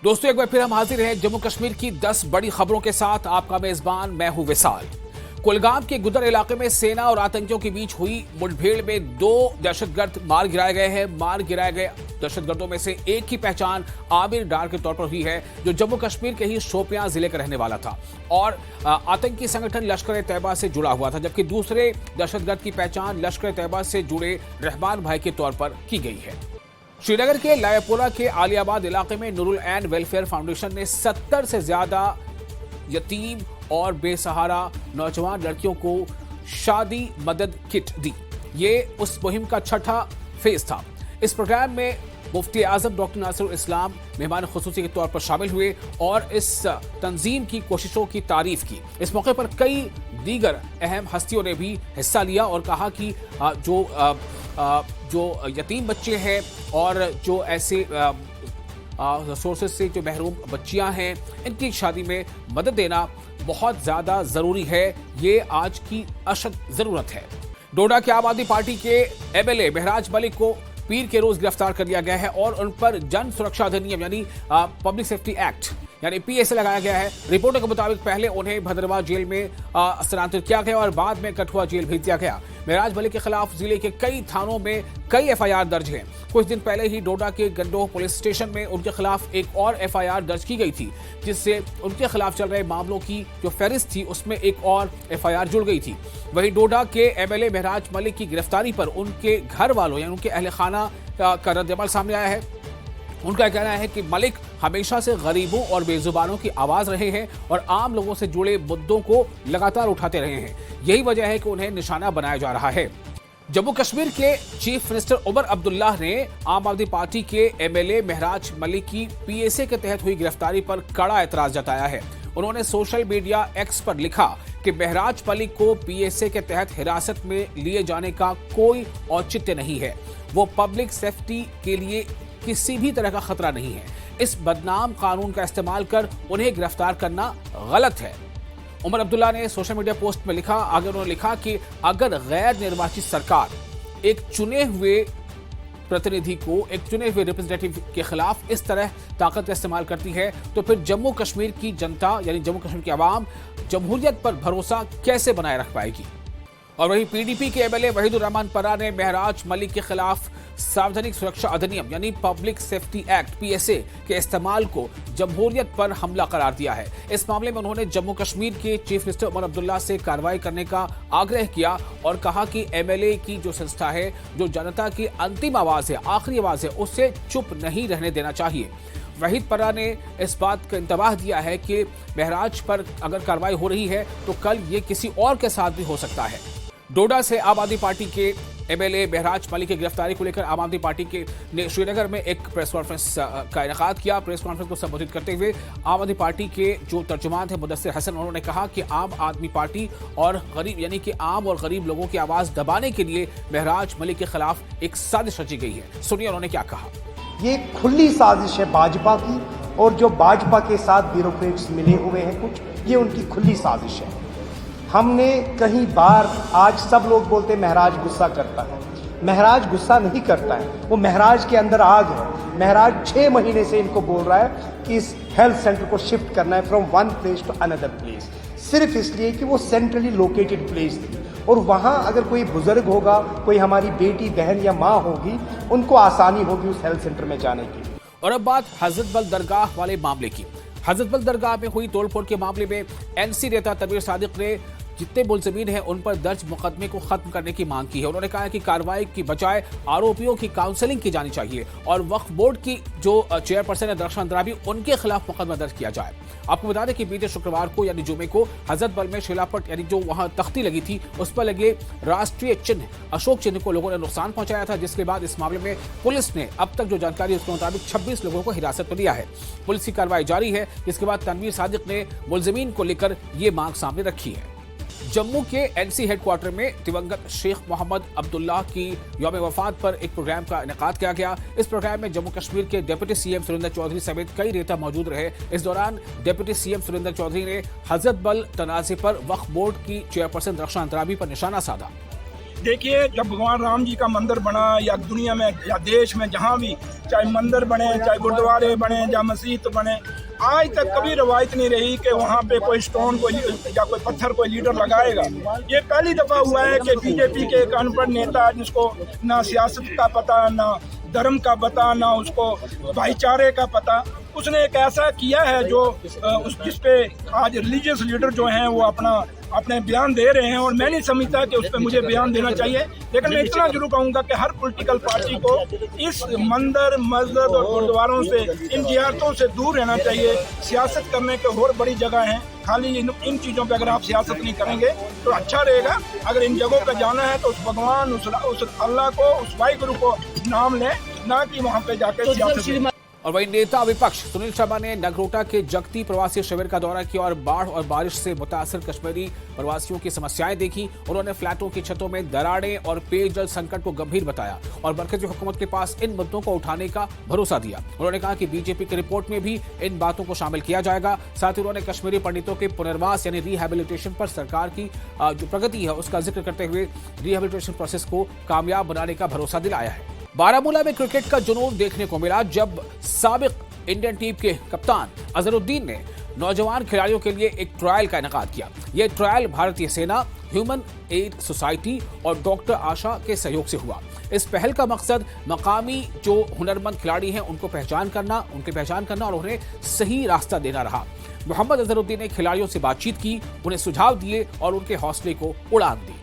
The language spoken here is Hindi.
दोस्तों, एक बार फिर हम हाजिर हैं जम्मू कश्मीर की 10 बड़ी खबरों के साथ। आपका मेजबान मैं हूं विशाल। कुलगाम के गुदर इलाके में सेना और आतंकियों के बीच हुई मुठभेड़ में 2 दहशतगर्द मार गिराए गए हैं। मार गिराए गए दहशतगर्दों में से एक की पहचान आमिर डार के तौर पर हुई है, जो जम्मू कश्मीर के ही शोपियां जिले का रहने वाला था और आतंकी संगठन लश्कर तैयबा से जुड़ा हुआ था, जबकि दूसरे दहशतगर्द की पहचान लश्कर तैयबा से जुड़े रहमान भाई के तौर पर की गई है। श्रीनगर के लायापुरा के आलियाबाद इलाके में नूरुल ऐन वेलफेयर फाउंडेशन ने 70 से ज्यादा यतीम और बेसहारा नौजवान लड़कियों को शादी मदद किट दी। ये उस मुहिम का छठा फेज था। इस प्रोग्राम में मुफ्ती आजम डॉक्टर नासिरुल इस्लाम मेहमान खुसूसी के तौर पर शामिल हुए और इस तंजीम की कोशिशों की तारीफ की। इस मौके पर कई दीगर अहम हस्तियों ने भी हिस्सा लिया और कहा कि जो यतीम बच्चे हैं और जो ऐसे सोर्सेज से जो महरूम बच्चियां हैं, इनकी शादी में मदद देना बहुत ज्यादा जरूरी है। ये आज की अशद जरूरत है। डोडा के आम आदमी पार्टी के एमएलए महराज मलिक को पीर के रोज गिरफ्तार कर लिया गया है और उन पर जन सुरक्षा अधिनियम यानी पब्लिक सेफ्टी एक्ट यानी पीएसए लगाया गया है। रिपोर्टों के मुताबिक पहले उन्हें भद्रवाह जेल में स्थानांतरित किया गया और बाद में कठुआ जेल भेज दिया गया। महराज मलिक के खिलाफ जिले के कई थानों में कई एफआईआर दर्ज हैं। कुछ दिन पहले ही डोडा के गंडोह पुलिस स्टेशन में उनके खिलाफ एक और एफआईआर दर्ज की गई थी, जिससे उनके खिलाफ चल रहे मामलों की जो फहरिस्त थी उसमें एक और एफआईआर जुड़ गई थी। वहीं डोडा के एमएलए महराज मलिक की गिरफ्तारी पर उनके घर वालों यानी उनके अहले खाना का रद्द-ए-अमल सामने आया है। उनका कहना है कि मलिक हमेशा से गरीबों और बेजुबानों की आवाज रहे हैं और आम लोगों से जुड़े मुद्दों को लगातार उठाते रहे हैं। यही वजह है कि उन्हें निशाना बनाया जा रहा है। जम्मू कश्मीर के चीफ मिनिस्टर उमर अब्दुल्ला ने आम आदमी पार्टी के एमएलए महराज मलिक की पीएसए के तहत हुई गिरफ्तारी पर कड़ा एतराज जताया है। उन्होंने सोशल मीडिया एक्स पर लिखा कि महराज मलिक को पीएसए के तहत हिरासत में लिए जाने का कोई औचित्य नहीं है। वो पब्लिक सेफ्टी के लिए किसी भी तरह का खतरा नहीं है। इस बदनाम कानून का इस्तेमाल कर उन्हें गिरफ्तार करना गलत है। उमर अब्दुल्ला ने सोशल मीडिया पोस्ट में लिखा, आगे उन्होंने लिखा कि अगर गैर निर्वाचित सरकार एक चुने हुए प्रतिनिधि को, एक चुने हुए रिप्रेजेंटेटिव के खिलाफ इस तरह ताकत का इस्तेमाल करती है, तो फिर जम्मू कश्मीर की जनता यानी जम्मू कश्मीर की आवाम जमहूरियत पर भरोसा कैसे बनाए रख पाएगी। और वहीं पीडीपी के एमएलए वहीदुर रहमान परा ने महराज मलिक के खिलाफ सार्वजनिक सुरक्षा अधिनियम यानी पब्लिक सेफ्टी एक्ट पीएसए के इस्तेमाल को जमहूरियत पर हमला करार दिया है। इस मामले में उन्होंने जम्मू कश्मीर के चीफ मिनिस्टर उमर अब्दुल्ला से कार्रवाई करने का आग्रह किया और कहा कि एमएलए की जो संस्था है, जो जनता की अंतिम आवाज है, आखिरी आवाज है, उससे चुप नहीं रहने देना चाहिए। वहीद परा ने इस बात का इंतबाह दिया है कि महराज पर अगर कार्रवाई हो रही है तो कल ये किसी और के साथ भी हो सकता है। डोडा से आम आदमी पार्टी के एमएलए महराज मलिक की गिरफ्तारी को लेकर आम आदमी पार्टी के ने श्रीनगर में एक प्रेस कॉन्फ्रेंस का इनेकाद किया। प्रेस कॉन्फ्रेंस को संबोधित करते हुए आम आदमी पार्टी के जो तर्जुमान थे मुदस्सिर हसन, उन्होंने कहा कि आम आदमी पार्टी और गरीब यानी कि आम और गरीब लोगों की आवाज दबाने के लिए महराज मलिक के खिलाफ एक साजिश रची गई है। सुनिए उन्होंने क्या कहा। ये खुली साजिश है भाजपा की, और जो भाजपा के साथ ब्यूरोक्रेट्स मिले हुए हैं कुछ, ये उनकी खुली साजिश है। हमने कई बार, आज सब लोग बोलते हैं महराज गुस्सा करता है। महराज गुस्सा नहीं करता है, वो महराज के अंदर आग है। महराज 6 महीने से इनको बोल रहा है कि इस हेल्थ सेंटर को शिफ्ट करना है from one place to another place, सिर्फ इसलिए कि वो सेंट्रली लोकेटेड प्लेस थी और वहाँ अगर कोई बुजुर्ग होगा, कोई हमारी बेटी बहन या माँ होगी, उनको आसानी होगी उस हेल्थ सेंटर में जाने की। और अब बात हजरत बल दरगाह वाले मामले की। हजरत बल दरगाह में हुई तोड़फोड़ के मामले में एनसी नेता तनवीर सादिक ने जितने मुलजमीन हैं उन पर दर्ज मुकदमे को खत्म करने की मांग की है। उन्होंने कहा कि कार्रवाई की बजाय आरोपियों की काउंसलिंग की जानी चाहिए और वक्फ बोर्ड की जो चेयरपर्सन है दरख्शान अंद्राबी, उनके खिलाफ मुकदमा दर्ज किया जाए। आपको बता दें कि बीते शुक्रवार को यानी जुमे को हजरत बल में शिलापट यानी जो वहां तख्ती लगी थी उस पर लगे राष्ट्रीय चिन्ह अशोक चिन्ह को लोगों ने नुकसान पहुंचाया था, जिसके बाद इस मामले में पुलिस ने अब तक जो जानकारी उसके मुताबिक 26 लोगों को हिरासत में लिया है। पुलिस की कार्रवाई जारी है, जिसके बाद तनवीर सादिक ने मुलजमीन को लेकर ये मांग सामने रखी है। जम्मू के एनसी हेडक्वार्टर में दिवंगत शेख मोहम्मद अब्दुल्ला की यौम वफात पर एक प्रोग्राम का इनेकाद किया गया। इस प्रोग्राम में जम्मू कश्मीर के डिप्टी सीएम सुरेंद्र चौधरी समेत कई नेता मौजूद रहे। इस दौरान डिप्टी सीएम सुरेंद्र चौधरी ने हजरत बल तनाज़े पर वक्फ बोर्ड की चेयरपर्सन दरख्शान अंद्राबी पर निशाना साधा। देखिए, जब भगवान राम जी का मंदिर बना या दुनिया में या देश में जहाँ भी चाहे मंदिर बने, चाहे गुरुद्वारे बने या मस्जिद बने, आज तक कभी रवायत नहीं रही कि वहाँ पे कोई स्टोन कोई या कोई पत्थर कोई लीडर लगाएगा। ये पहली दफ़ा हुआ है कि बीजेपी के एक अनपढ़ नेता जिसको ना सियासत का पता, ना धर्म का पता, ना उसको भाईचारे का पता, उसने एक ऐसा किया है जो जिसपे आज रिलीजियस लीडर जो हैं वो अपने बयान दे रहे हैं, और मैं नहीं समझता कि उस पर मुझे बयान देना चाहिए। लेकिन मैं इतना जरूर कहूँगा कि हर पॉलिटिकल पार्टी को इस मंदिर, मस्जिद और गुरुद्वारों से, इन जियारतों से दूर रहना चाहिए। सियासत करने के और बड़ी जगह हैं, खाली इन चीज़ों पे अगर आप सियासत नहीं करेंगे तो अच्छा रहेगा। अगर इन जगहों पे जाना है तो उस भगवान, उस अल्लाह को, उस वाहिगुरु को नाम लें, ना कि वहाँ पे जाके सियासत। और वहीं नेता विपक्ष सुनील शर्मा ने नगरोटा के जगती प्रवासी शिविर का दौरा किया और बाढ़ और बारिश से मुतासर कश्मीरी प्रवासियों की समस्याएं देखी। उन्होंने फ्लैटों की छतों में दरारें और पेयजल संकट को गंभीर बताया और मरकजी हुकूमत के पास इन मुद्दों को उठाने का भरोसा दिया। उन्होंने कहा कि बीजेपी की रिपोर्ट में भी इन बातों को शामिल किया जाएगा। साथ ही उन्होंने कश्मीरी पंडितों के पुनर्वास यानी रिहेबिलिटेशन पर सरकार की जो प्रगति है उसका जिक्र करते हुए रिहेबिलिटेशन प्रोसेस को कामयाब बनाने का भरोसा दिलाया है। बारामूला में क्रिकेट का जुनून देखने को मिला जब साबिक इंडियन टीम के कप्तान अजहरुद्दीन ने नौजवान खिलाड़ियों के लिए एक ट्रायल का इनेकाद किया। यह ट्रायल भारतीय सेना, ह्यूमन एड सोसाइटी और डॉक्टर आशा के सहयोग से हुआ। इस पहल का मकसद मकामी जो हुनरमंद खिलाड़ी हैं उनकी पहचान करना और उन्हें सही रास्ता देना रहा। मोहम्मद अजहरुद्दीन ने खिलाड़ियों से बातचीत की, उन्हें सुझाव दिए और उनके हौसले को उड़ान दी।